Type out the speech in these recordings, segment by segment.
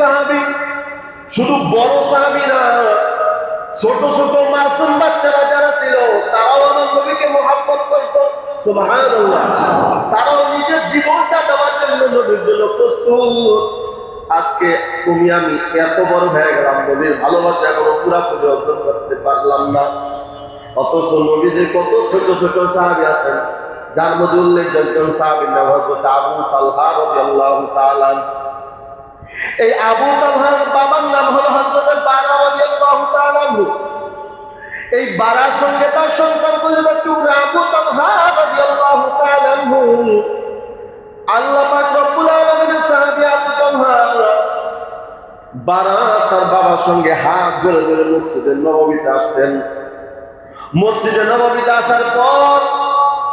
সাহাবী, শুধু বড় সাহাবী না, ছোট ছোট মাসুম বাচ্চারা যারা ছিল তারাও আমার নবীকে মহব্বত করত। সুবহানাল্লাহ, তারাও নিজের জীবনটা দেওয়ার জন্য নবীর জন্য প্রস্তুত। আজকে তুমি আমি এত বড় হয়ে গেলাম, নবীর ভালোবাসা এখনো পুরোপুরি অর্জন করতে পারলাম না। অথচ নবীদের কত ছোট ছোট সাহাবী আছেন, যার মধ্যে উল্লেখযোগ্য সাহাবীর নাম হযরত আবু তালহা রাদিয়াল্লাহু তাআলা। এই আবু তালহার বাবার নাম হলো হযরত বারা রাদিয়াল্লাহু তাআলা। এই বারার সঙ্গে তার সন্তান কলিজার টুকরা আবু তালহা রাদিয়াল্লাহু তাআলা। আল্লাহ পাক রব্বুল আলামিনের সাহাবী আবু তালহা বারা তার বাবার সঙ্গে হাত ধরে ধরে মসজিদে নববীতে আসতেন। মসজিদে নববীতে আসার পর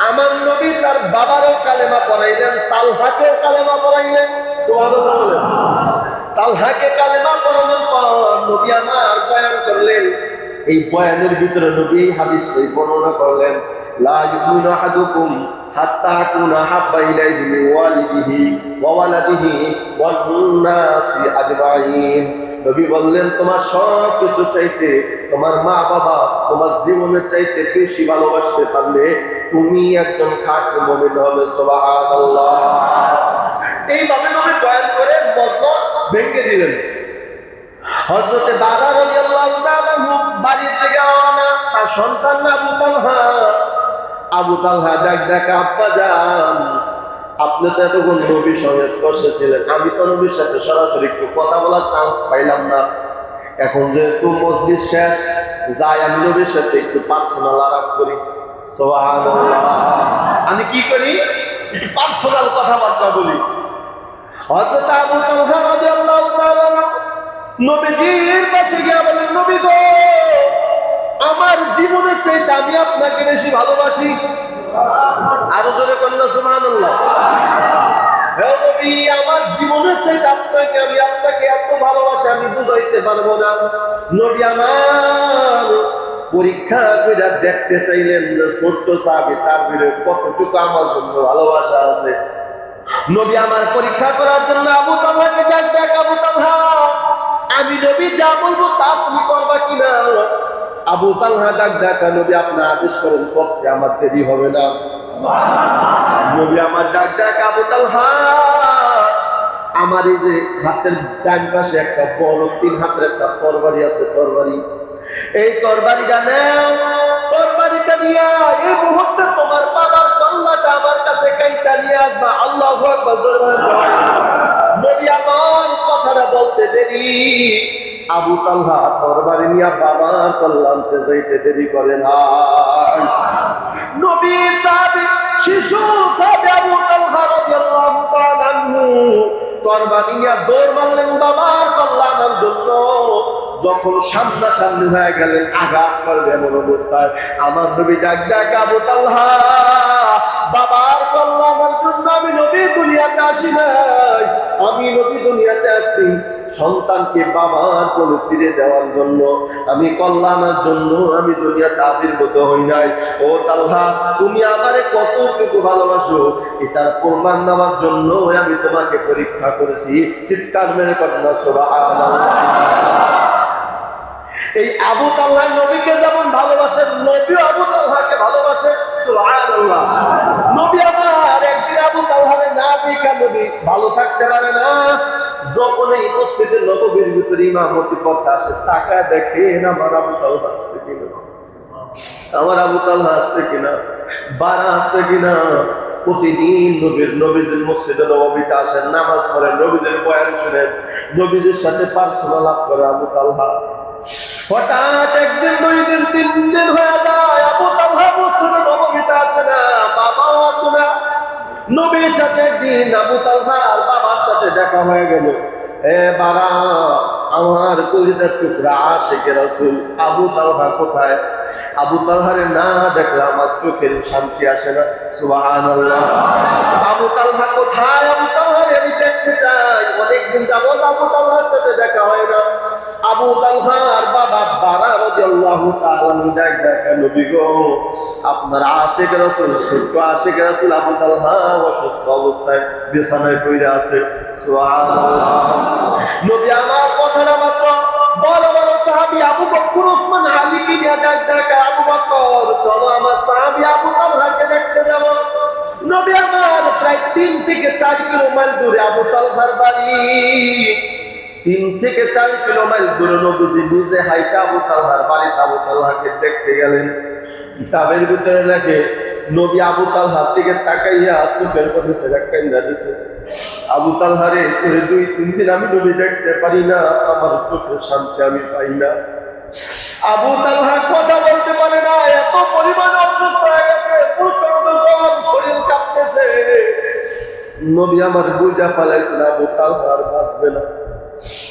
আমার নবী তার বাবারও কালেমা পড়াইলেন, তালহাকেও কালেমা পড়াইলেন। সুবহানাল্লাহ বলেন। তালহাকে কালেমা পড়ানোর পর নবী আমার বয়ান করলেন। এই বয়ানের ভিতরে নবী এই হাদিসটাই বর্ণনা করলেন, লা ইউমিনু আহাদুকুম হাত্তা আকুনা হাব্বা ইলাইহি মিন ওয়ালিদিহি ওয়া ওয়ালাদিহি ওয়ান নাসি আজমাইন। নবী বললেন, তোমার সব কিছু চাইতে তোমার মা বাবা তোমার জীবনের চাইতে বেশি ভালোবাসতে পারলে তুমি একজন খাঁটি মুমিন হবে। সুবহানাল্লাহ। এইভাবে নবী বয়ান করে মজমা ভেঙে দিলেন। হযরতে বারা রাদিয়াল্লাহু তাআলা বাড়ি থেকে রওনা, তার সন্তান আবু তালহা। আবু তালহা ডাক আব্বা জান, আপনি তো এতক্ষণ নবীর সংস্পর্শে ছিলেন, আমি তো নবীর সাথে সরাসরি একটু কথা বলার চান্স পাইলাম না। এখন যেহেতু মজলিস শেষ, যাই আমি নবীর সাথে একটু পার্সোনাল আলাপ করি। সুবহানাল্লাহ। আমি কি করি? একটু পার্সোনাল কথাবার্তা বলি। হযরত আবু তালহা রাদিয়াল্লাহু তাআলা নবীজির পাশে গিয়ে বলেন, নবী গো, আমার জীবনের চাইতে আমি আপনাকে বেশি ভালোবাসি। আরো জোরে বলুন সুবহানাল্লাহ। হে নবী, আমার জীবনের চাইতে আমি আপনাকে এত ভালোবাসি আমি বুঝাইতে পারবো না। নবী আমার পরীক্ষা করে দেখতে চাইলেন যে ছোট্ট সাহাবী তার ভিতরে কতটুকু আমার জন্য ভালোবাসা আছে। নবী আমার পরীক্ষা করার জন্য আবু তালহাকে ডাক, আবু তালহা, আমি নবী যা বলবো তা তুমি করবা কিনা? আবু তালহা ডাক, নবী আপনি আদেশ করেন, করতে আমার দেরি হবে না। নবী আমার ডাক, আবু তালহা, আমার এই যে হাতের ডান পাশে একটা বড় 3 হাতের একটা তরবারি আছে, তরবারি, এই তরবারিটা নেও, তরবারিটা নিয়ে এই মুহূর্তে তোমার বাবার কল্লাটা আমার কাছে কাইটা নিয়ে আসবা। আল্লাহু আকবার। নবী আমার কথাটা বলতে দেরি, আবু তালহা তরবারি নিয়ে বাবার কল্লা আনতে যাইতে দেরি করে না। নবীর সাহাবী, শিশু সাহাবী আবু তালহা রাদিয়াল্লাহু তাআলা আনহু তরবারি নিয়ে দৌড় মারলেন বাবার কল্লা আনার জন্য। যখন সামনাসামনি হয়ে গেলেন, আঘাত করবে এমন অবস্থায় আমার নবী ডাক, আবু তালহা, বাবার কল্যাণের জন্য আমি নবী দুনিয়াতে আসি নাই, আমি নবী দুনিয়াতে আসছি সন্তানকে বাবার কোলে ফিরে দেওয়ার জন্য, আমি কল্যাণের জন্য আমি দুনিয়াতে আবির্ভূত হই নাই। ও তালহা, তুমি আমারে কতটুকু ভালোবাসো এটার প্রমাণ নেওয়ার জন্য আমি তোমাকে পরীক্ষা করেছি। চিৎকার মেরে কন্যা সুবহানাল্লাহ। এই আবু তালহা নবীকে যেমন ভালোবাসেন, নবীও আবু তালহাকে ভালোবাসেন। সুবহানাল্লাহ। নবী আমার একদিন আবু তালহারে না দেখা নবী ভালো থাকতে পারে না। যখন এই মসজিদে নববীর ভিতরে ইমামতি করতে আসে, তাকায় দেখেন আমার আবু তালহা আসছে কিনা, আমার আবু তালহা আসছে কিনা, বারা আসছে কিনা। প্রতিদিন নবীদের মসজিদে নববীতে আসেন, নামাজ পড়েন, নবীদের বয়ান শুনেন, নবীদের সাথে পার্সোনাল আলাপ করে আবু তালহা। হঠাৎ একদিন, 2 দিন, 3 দিন হয়ে যায়, আবু তালহা মসজিদে নববীতে আসে না, বাবাও আসে না। নবীর সাথে একদিন আবু তালহার বাবার সাথে দেখা হয়ে গেল। বারা, আমার কলিজার টুকরা আশিকে রাসূল আবু তালহা কোথায়? আবু তালহারে না দেখলে আমার চোখের শান্তি আসে না। সুবহানাল্লাহ। আবু তালহা কোথায়? আবু তালহারে আমি দেখতে চাই। অনেকদিন যাবত আবু তালহার সাথে দেখা হয় না। আবু তালহার বাবা বারা রাদিয়াল্লাহু রাদিয়াল্লাহু তাআলা ডাকা নবী গো, আপনার আশিক রাসূল, ছোট্ট আশিক রাসূল আবু তালহা অসুস্থ অবস্থায় বিছানায় পড়ে আছে। সুবহানাল্লাহ। নবী আমার কথাটা মাত্র বড় বড় সাহাবী আবু বকর, ওসমান, আলী কে ডাকা, আবু বকর চলো আমার সাহাবী আবু তালহাকে দেখতে যাব। নবী আমার প্রায় 3 থেকে 4 কিলোমিটার দূরে আবু তালহার বাড়ি। 3 থেকে 4 কিলোমিটার দূরে নবীজি নিজে হাইটা আবু তালহার বাড়িতে আবু তালহাকে দেখতে গেলেন। কিতাবের ভিতরে লেখে নবী আবু তালহার দিকে তাকাইয়া চোখের পানি ছেড়ে কান্না দিছে। আবু তালহারে তোরে 2-3 দিন আমি নবী দেখতে পারি না, আমার চোখের শান্তি আমি পাই না। আবু তালহা কথা বলতে পারে না, এত পরিমাণে অসুস্থ হয়ে গেছে, প্রচন্ড জ্বর, শরীর কাঁপতেছে। নবী আমার বুঝা ফেলাইছেন আবু তালহা আর বাঁচবে না।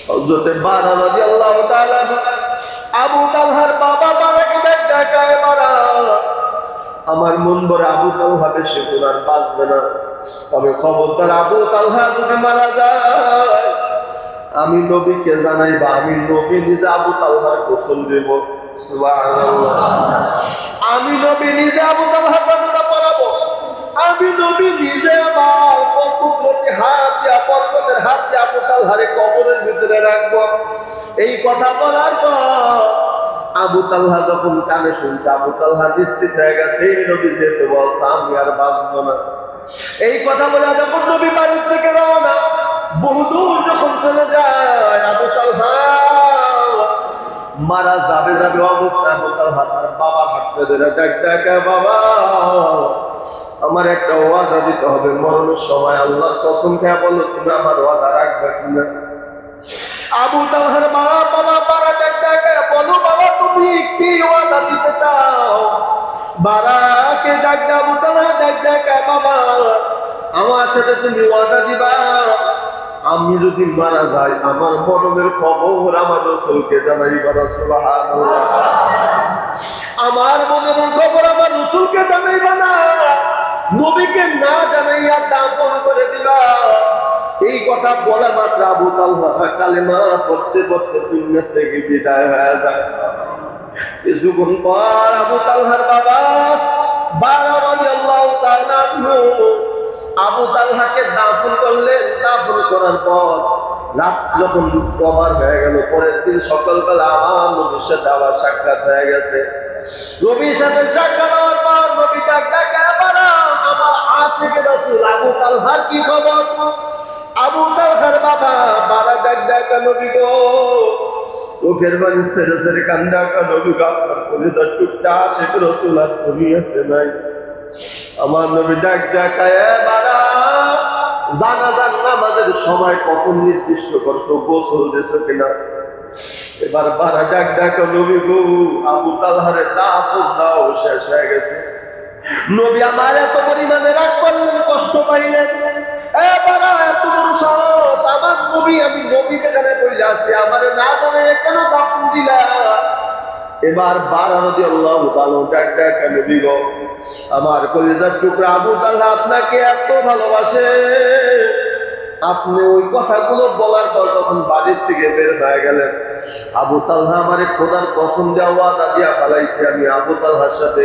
হযরতে বারা রাদিয়াল্লাহু তাআলা আবু তালহার বাবা বারাকে দেখায়, বারা আমার মন ভরে আবু তালহা বেশি আর বাঁচবে না, তবে খবরদার আবু তালহা যদি মারা যায় আমি নবীকে জানাইবা, আমি নবী নিজে আবু তালহার গোসল দেব। সুবহানাল্লাহ। আমি নবী নিজে আবু তালহার জানাজা পড়াবো, আমি নবী নিজে আমার পর্বতের হাত দিয়া আবু তালহারে কবরের ভিতরে রাখবো। এই কথা বলার পর আবু তালহা যখন কানে শুনছে, আবু তালহা নিশ্চিত হয়ে গেছে নবী যেতে বলছে আমি আর বাঁচবো না। এই কথা বলে যখন নবী বাড়ির থেকে রওনা, বহুদূর যখন চলে যায়, আবু তালহা মারা যাবে অবস্থা, আবু তালহা তার বাবা হাঁটতে ধরে দেখা, বাবা আমার একটা ওয়াদা দিতে হবে, মরণের সময় আল্লাহর কসম খেয়ে বলো তুমি আমার ওয়াদা রাখবে কিনা। আবু তালহার বাবা দেখা, বলো বাবা তুমি কি ওয়াদা দিতে চাও। বারাকে ডাক আবু তালহা দেখা, বাবা আমার সাথে তুমি ওয়াদা দিবা, আমি যদি মারা যাই আমার মরণের খবর আমার রাসূলকে জানাইবা। সুবহানাল্লাহ। আমার মরণের খবর আমার রাসূলকে জানাইবা না, নবীকে না জানাইয়া দাফন করে দিবা। এই কথা বলা মাত্র আবু তালহা কালেমা পড়তে পড়তে দুনিয়া থেকে বিদায় হয়ে যায়। কিছুক্ষণ পর আবু তালহার বাবা বারা রাদিয়াল্লাহু তাআলা আবু তালহাকে দাফন করলেন। দাফন করার পর রাত যখন কভার হয়ে গেল, পরের দিন সকালবেলা আমার নবীর সাথে আবার সাক্ষাৎ হয়ে গেছে। নবীর সাথে সাক্ষাৎ হওয়ার পর নবী ডাকা, বারা আমার আশিক রাসূল আবু তালহার কি খবর। আবু তালহার বাবা বারা ডাকা, নবী গো, চোখের পানি ছেড়ে ছেড়ে কান্দা, নবী গো আপনার কলিজার টুকরা আশিক রাসূল আর দুনিয়াতে নাই। আমার নবী ডাকা, বারা জানাজার নামাজের সময় কখন নির্দিষ্ট করছো, গোসল দিছো কিনা। এবার বারা ডাকা, নবী গো আবু তালহারে দাফন দাও শেষ হয়ে গেছে। নবী আমার এত পরিমাণে রাগ করলেন, কষ্ট পাইলেন। বারা এত বড় সাহস, আমার নবী, আমি নবী যেখানে বইলে আছি আমার না জানাই কেন দাফন দিলা। এবার বারা রাদিয়াল্লাহু তাআলা ডাকা, নবী গো আমার কলিজার টুকরা আবু তালহা আপনাকে এত ভালোবাসে। আপনি ওই কথাগুলো বলার পর যখন বাড়ির থেকে বের হয়ে গেলেন, আবু তালহা আমারে খোদার কসম দেওয়া ওয়াদা দিয়া ফেলাইছে আমি আবু তালহার সাথে।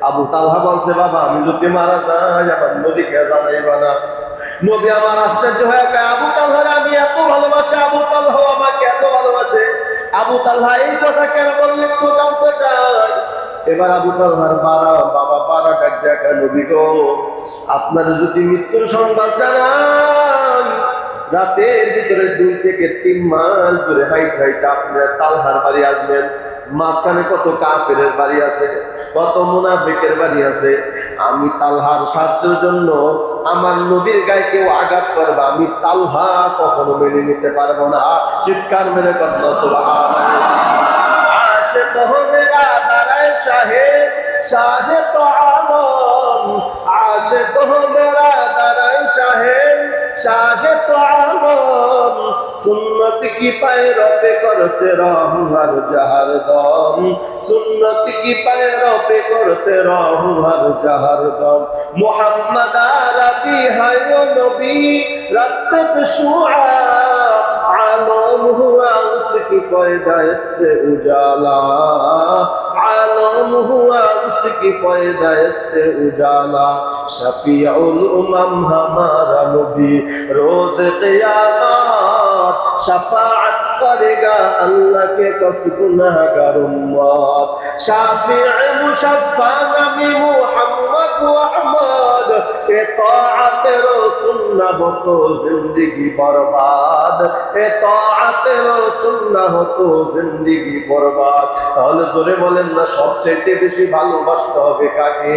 আবু তালহা বলছে বাবা আমি যদি মারা যাই আমার নবীকে জানাইবা না। নবী আমার আশ্চর্য হয়ে কয় আবু তালহার আমি এত ভালোবাসি, আবু তালহা আমাকে এত ভালোবাসে, আবু তালহা এই কথা কেন বললে একটু জানতে চাই। এবার আবু তালহার বাবা বারা ডাকা, নবী গো আপনার যদি মৃত্যুর সংবাদ জানান, রাতের ভিতরে 2 থেকে 3 মাইল দূরে হাইটা আপনার তালহার বাড়ি আসবেন। মাঝখানে কত কাফেরের বাড়ি আছে, কত মুনাফিকের বাড়ি আছে। আমি তালহার স্বার্থের জন্য আমার নবীর গায়ে কেউ আঘাত করবে, আমি তালহা কখনো মেনে নিতে পারবো না। চিৎকার মেরে কথা সুবহানাল্লাহ। আশে তো মেরা দারায় শাহে তো আলম, আশে তো মেরা দারায় शाहे तो आलम सुन्नत की पैरों पे करते रहूं हर जहर दम, सुन्नत की पैरों पे करते रहूं हर जहर दम। मोहम्मद अरबी है वो नबी रास्ते पे शुआ आलम हुआ उसके उसकी पैदाइश से उजाला, आलम हुआ उसकी पैदाइश से उजाला, शफीउल उमम हमारा नबी रोज क़यामत शफाअत करेगा अल्लाह के कस गुनाहगार उम्मत, शाफिए मुशफ़्फ़ा नबी मुहम्मद व अहमद, इताअत रसूल ना हो तो जिंदगी बर्बाद, इताअत रसूल ना हो तो जिंदगी बर्बाद। তাহলে জোরে বলেন না, সবচেয়ে বেশি ভালোবাসতে হবে কাকে?